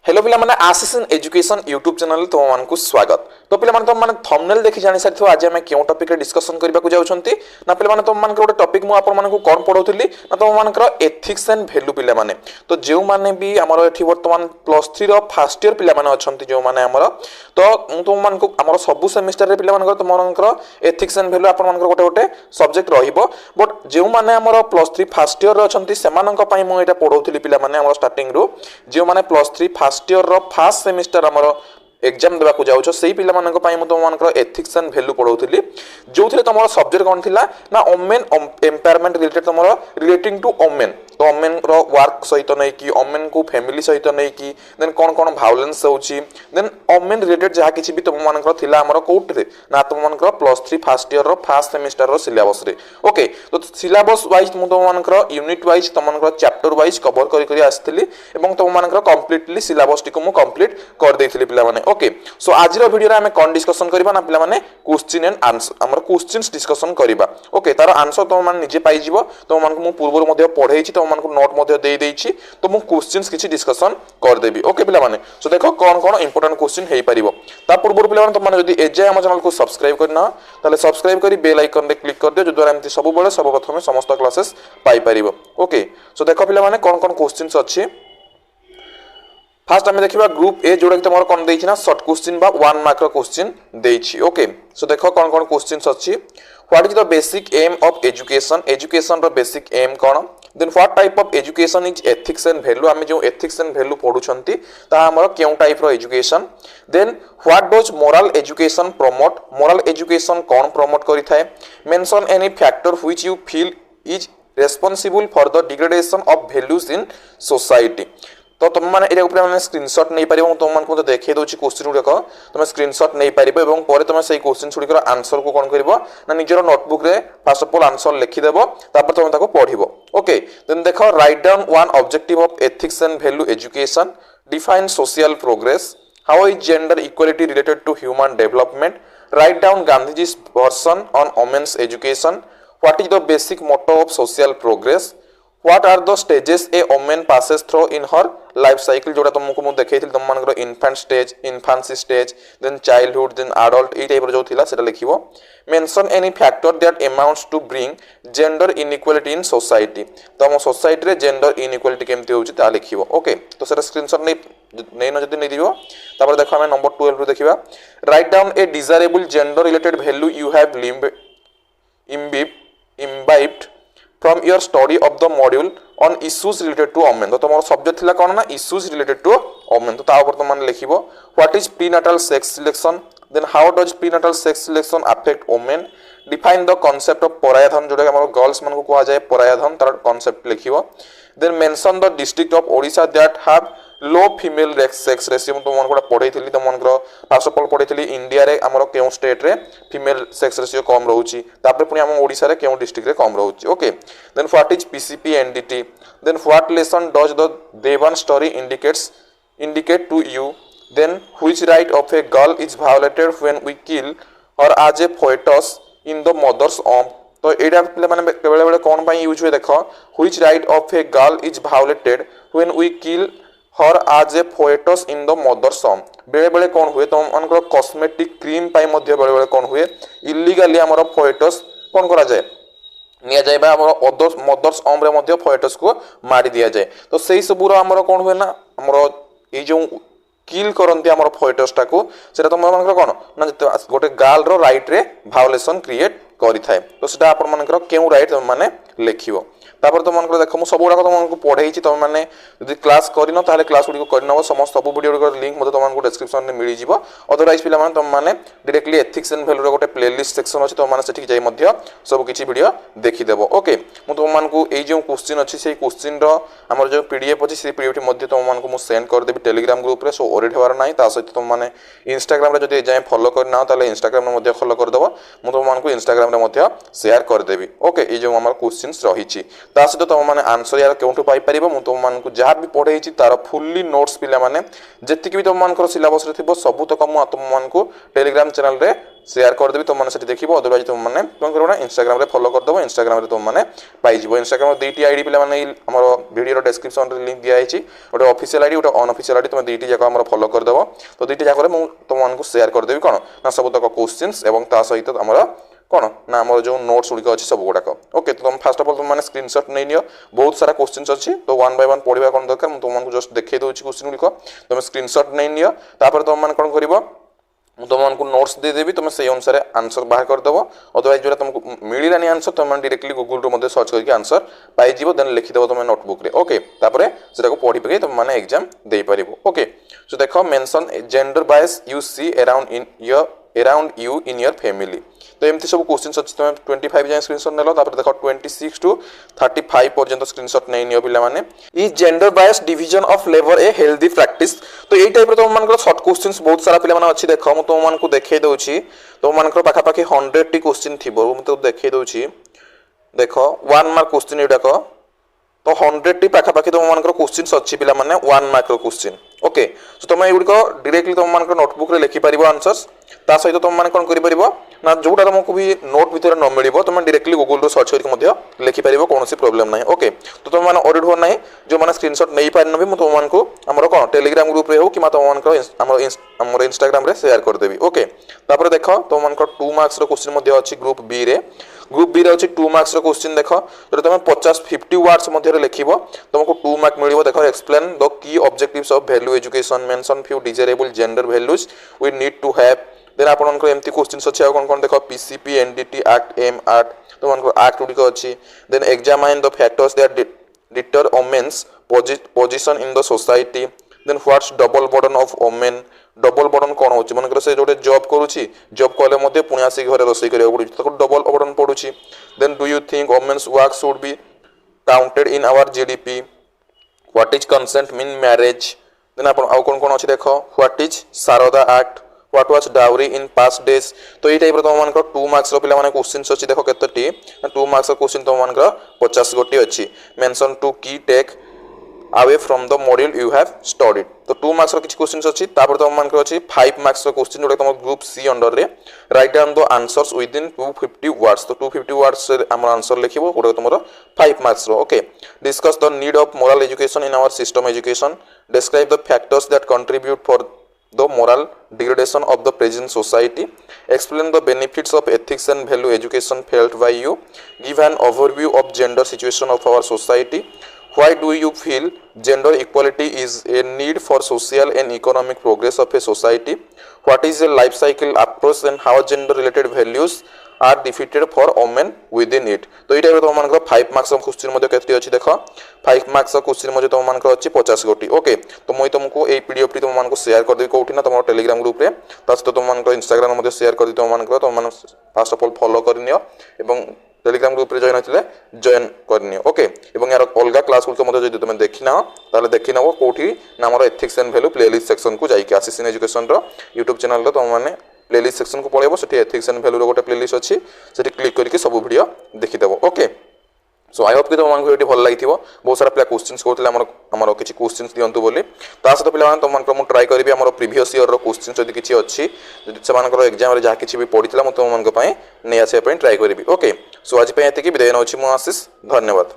Hello पिला माने आशीष in education YouTube channel तुम मानकु स्वागत। तो पिला माने तुम माने थंबनेल देखि जानि सारिथो आज हम केउ टॉपिक रे डिस्कशन करबा को जाउछंती ना पिला माने तुम मानकर गोटे टॉपिक मु आपन मानकु कोन पढौथिली ना तुम मानकर एथिक्स एंड वैल्यू पिला माने। तो जेउ माने भी हमर एठी वर्तमान +3 रो फर्स्ट ईयर पिला माने अछंती जो माने हमर तो तुम मानकु हमर सब सेमेस्टर रे पिला मानकर तुम मानकर एथिक्स एंड वैल्यू आपन मानकर गोटे गोटे सब्जेक्ट रहिबो। बट जेउ माने हमर +3 फर्स्ट ईयर रे अछंती सेमानक पई मु एटा पढौथिली पिला माने हमर स्टार्टिंग रो जेउ माने +3 first year row first semester हमर एग्जाम देवा को जाउछो सेही पिला मानक पई म तुम मानकर एथिक्स एंड वैल्यू पढौथिली जोथिले तमरो सब्जेक्ट कोन थिला ना ओमेन एम्पावरमेंट रिलेटेड तमरो रिलेटिंग टू ओमेन। तो ओमेन रो वर्क सहित नै कि ओमेन को फैमिली सहित नै कि देन कोन कोन वायलेंस होउची देन ओमेन रिलेटेड जहा किछि भी तुम मानकर थिला हमरो कोट रे ना तुम मानकर +3 first year row first semester रो सिलेबस रे। ओके तो सिलेबस वाइज म तुम मानकर यूनिट वाइज तुम मानकर चैप्टर वाइज कवर करी करी आस्थिली एवं तुम मानकर कंप्लीटली सिलेबस टिको मु कंप्लीट कर देथिली पिला माने। ओके सो आज रो वीडियो रे हमें कोन डिस्कशन करबा ना पिला माने क्वेश्चन एंड आंसर हमर क्वेश्चंस डिस्कशन करबा। ओके तार आंसर तुम मान निजे पाई जिवो तुम मानक मु पूर्व मध्ये पढेइछि तुम मानक नोट मध्ये देई देइछि तो मु क्वेश्चंस किछि डिस्कशन कर देबी। ओके पिला माने सो देखो कोन कोन इंपोर्टेंट क्वेश्चन हेई परिबो ता पूर्व पिला माने तुम माने जदी एजे हम चैनल को सब्सक्राइब करना ताले सब्सक्राइब करी बेल आइकन रे क्लिक कर दियो जो द्वारा एमति सब बेले सब प्रथमे समस्त क्लासेस पाई परिबो। ओके सो देखो पिला माने कोन कोन क्वेश्चंस अछि फर्स्ट हमें देखिबा ग्रुप ए जोडा कि तमरो कोन देइछि ना शॉर्ट क्वेश्चन बा 1 मार्क रो क्वेश्चन देइछि। ओके सो देखो कोन कोन क्वेश्चंस अछि what is the basic aim of education education रो बेसिक एम कोन then what type of education is ethics and value हमें जो एथिक्स एंड वैल्यू पढुछंती ता हमरो केउ टाइप रो education then what does moral education promote moral education कोन प्रमोट करि थाए mention any factor which you feel is responsible for the degradation of values in society. तो तुम माने एरे ऊपर माने स्क्रीनशॉट नै परिबो तुम मान को देखै दोछि क्वेश्चन गुडको तुम स्क्रीनशॉट नै परिबो एवं परे तुम सेही क्वेश्चन गुडकर आंसर को कोन करबो ना निजरो नोटबुक रे फर्स्ट ऑफ ऑल आंसर लिखि देबो तापर तुम ताको पढिबो। ओके देन देखो write down one objective of ethics and value education define social progress how is gender equality related to human development write down गांधीजी's version on women's education what is the basic motto of social progress What are the stages a woman passes through in her life cycle जोड़ा तुमको मु देखैथिल तुम मानकर infant stage infancy stage then childhood then adult ए type रो जो थिला सेटा लिखिबो mention any factor that amounts to bring gender inequality in society तो हम सोसाइटी रे जेंडर इनइक्वालिटी केमति होउची ता लिखिबो। ओके तो सेटा स्क्रीनशॉट नै न जदी नै दिबो तापर देखो हम नंबर 12 रो देखिबा write down A desirable gender related value you have imbibed from your study of the module on issues related to women। तो तमरो सब्जेक्ट थिला कोन ना issues related to women तो ता ऊपर तुम माने लिखिबो what is prenatal sex selection then how does prenatal sex selection affect women define the concept of परायधन जोटा हमरो गर्ल्स मन को कहा जाय परायधन तार कांसेप्ट लिखिबो then mention the district of Odisha that have low female sex ratio तुम मन को पढैथिली तुम मन को फर्स्ट ऑफ ऑल पढैथिली इंडिया रे हमरो केउ स्टेट रे फीमेल सेक्स रेशियो कम रहउची तापर पुनी हम ओडिसा रे केउ डिस्ट्रिक्ट रे कम रहउची। Okay then what is PCP NDT then what lesson does the Devan story indicate to you then which right of a girl is violated when we kill her as a foetus in the mother's ऑर्म। तो एडा माने बेले बेले कोन पई use होय देखो which right of a girl is violated when we kill her as a foetus in the mother's ऑर्म बेले बेले कोन हुए तुम मानकर कॉस्मेटिक क्रीम पाई मध्य बेले बेले कोन हुए इलीगली हमर फोएटस कोन करा जाय निया जाय बा हमर अदर्स मदर्स ऑर्म रे मध्य फोएटस को मारी दिया जाय। तो सेही सबुरो हमर कोन हुए ना हमर ए जो किल करंती हमर फोएटस टा को सेटा तुम मानकर कोन ना गोटे गर्ल रो राइट रे वायोलेशन क्रिएट करि थाए तो सेटा आपन मानकर केउ राइट तुम माने लेखिबो तापर तुम मानकर देखो मु सब गुडा तुमको पढैछि तुम माने यदि क्लास करिनो ताले क्लास गुडी को करनबो समस्त सब वीडियो गुडी लिंक मते तुमको डिस्क्रिप्शन में मिली जिवो अदरवाइज पिला माने तुम माने डायरेक्टली एथिक्स एंड वैल्यू रो गोटे प्लेलिस्ट सेक्शन अछि तुम माने सेठी जाई मध्य सब किछि वीडियो देखि देबो। ओके मु तुम मानकू ए जो क्वेश्चन अछि सेही क्वेश्चन रो हमर जो पीडीएफ अछि से पीडीएफ मध्य तुम मानकू मु सेंड कर देबी टेलीग्राम ग्रुप रे सो ओरिड हेवार नाही ता सहित तुम माने इंस्टाग्राम रे जदि जाय फॉलो करना ताले इंस्टाग्राम में मध्य फॉलो कर देबो मु तुम मानकू इंस्टाग्राम रे मध्य शेयर कर देबी। ओके ए जो हमर क्वेश्चंस रहिछि ता सहित तुम मैंने आंसर यार क्यों पाइपर मुझे तुमको जहाँ भी पढ़े तार फुल्ली नोट्स पे जी भी तुम सिलेबस थी सबूतक मुझे तुमको टेलीग्राम चैनल रे शेयर करदेवी तुम मैंने देख अदरवाइज तुमने कौन कर इंस्टाग्राम रे फॉलो करदेव इंस्टाग्राम तुमने पाइज इंस्टाग्राम दुईटी आईडी पे आम वीडियो डिस्क्रिप्शन लिंक दिखाई गोटे ऑफिशियल आईडी गोटे अनऑफिशियल आईडी तुम दुईटी जाक फॉलो करदेव तो दुईटी जाक तुमको शेयर करदेवी कौन ना सबूतक क्वेश्चंस और ता सहित आमर कौन ना आम जो नोट्स गुड़िक अच्छी सब गुड़ाक ओके तो तुम फास्ट अफ ऑल तुम स्क्रीनशॉट नहीं नियो बहुत सारा क्वेश्चंस अच्छी तो वन बाय वन पढ़ा कौन दरकार मुझे तुमको जस्ट देखिए दूसरी क्वेश्चन गुड़िक तुम स्क्रीनशॉट नहीं नियो तापर तुम मैंने कौन कर तुमको नोट्स देदेवी तुम से अनुसार आंसर बाहर करदेव अदरवाइज जो तुमको मिलानी आंसर तुम डायरेक्टली गूगल सर्च करके आंसर पाइज देन लिखिदेव तुम नोटबुक रे ओके तापर से पढ़ी पकई तुम मैंने एग्जाम दे पार ओके सो देख mention gender bias you see around you in your family तो एमती सब क्वेश्चन अच्छी तुम 25 जाए स्क्रीनशॉट नेल देख 26 टू 35 पर्यंत स्क्रीनशॉट नहीं नियो पिला माने ई gender bias division of labour a healthy practice तो ये टाइप तुम मान शॉर्ट क्वेश्चंस बहुत सारा पिला माने अच्छी देख मुझे तुमको देखई दउची तुम मान पाखापाखि 100 टी क्वेश्चन थी मुझे देखई दउची देख 1 मार्क क्वेश्चन एटाक तो 100 टी पाखापाखि तुम मान क्वेश्चन अच्छी पिला माने 1 मार्क क्वेश्चन ओके सो तुम युड़क डायरेक्टली तुम मान नोटबुक रे लिखिपार आंसर्स ता सहित तुम मैंने कौन कर ना जोटा तुमको भी नोट भितर न मिल तुम डायरेक्टली गूगल सर्च करके लिखिपार कौन प्रोब्लेम ना ओके तो तुम मैंने ऑडिट हो ना जो मैंने स्क्रीनशॉट नहीं पार भी तुम आमर कौन टेलीग्राम ग्रुप रे हो कि तुम इंस्टाग्राम रे शेयर करदेवी ओके तापर देख तुम 2 मार्क्स क्वेश्चन अच्छी ग्रुप बी रे अच्छी 2 मार्क्स क्वेश्चन देख जो तुम 50 वर्ड्स मध्य लिख तुमको 2 मार्क मिल देख explain the key objectives of value education mention few desirable gender values we need to have then आपनकर एमती क्वेश्चंस अच्छे कौन कौन देख PCP NDT act M act तुमको एक्ट गुड़िक अच्छी then examine the factors that deter women's position in the society then what's double burden of women double burden कौन होची मनकर से जोटे जॉब करूची जॉब कले मध्ये पुणी आसी घरे रोसई करिया पड़ुची ताको डबल बर्डन पड़ुची then do you think women's work should be counted in our GDP what is consent mean marriage then आपण आउ कौन कौन अच्छी देख what is Sarda act what was dowry in past days तो ये टाइप तुम मान 2 मार्क्स पिला माने क्वेश्चंस अच्छी देख केतटी 2 मार्क्स क्वेश्चन तुम मान 50 गोटी अच्छी mention two key take away from the module you have studied तो 2 मार्क्स किसी क्वेश्चंस अच्छी तापर तुम मान अच्छी 5 मार्क्स क्वेश्चन जोटा तुम ग्रुप सी अंडर रे write down the answers with in 250 words तो 250 वर्ड्स से हम आंसर लिखिबो गोटे तुम 5 मार्क्स रो okay discuss the need of moral education in our system education describe the factors that contribute for the moral degradation of the present society explain the benefits of ethics and value education felt by you give an overview of gender situation of our society why do you feel gender equality is a need for social and economic progress of a society what is a life cycle approach and how gender related values are defeated for women within it तो ये तुम मान 5 marks question मध्ये केते अछि देख 5 marks question मध्ये तुम मान अछि 50 गोटी ओके तो मुई तुमको ए पीडीएफ टी तुम मान शेयर कर देबी कोठी ना तुम टेलीग्राम ग्रुप रे तास तो तुम मान इंस्टाग्राम मध्ये शेयर कर दी तुम मान फास्ट ऑफ ऑल फॉलो करनियो एवं टेलीग्राम ग्रुप रे जॉइन होतिले जॉइन करनियो ओके एवं यार अलगा क्लास गुल मध्ये जदि तुम देखिना ताले देखिनबो कोठी ना हमर ethics and value playlist section को जाई के आसिसिन एजुकेशन रो YouTube चैनल रो तुम माने प्लेलिस्ट सेक्शन को पळेबो सेठी एथिक्स एंड वैल्यू रो गोटे प्लेलिस्ट अछि सेठी क्लिक करके सब वीडियो देखि देबो ओके सो आई होप कि तुमको वीडियो भल लगी बहुत सारा पिला क्वेश्चंस कहते आमर किसी क्वेश्चंस दिंतु बोली ता सहित पिला तुमको मुझे ट्राई करी आम प्रीवियस इयर क्वेश्चन जब किसी अच्छी से एग्जाम जहाँ किसी भी पढ़ी तुम नहीं आसापी ट्राई करी ओके सो आज ये विदाय नौछि मु आशीष धन्यवाद।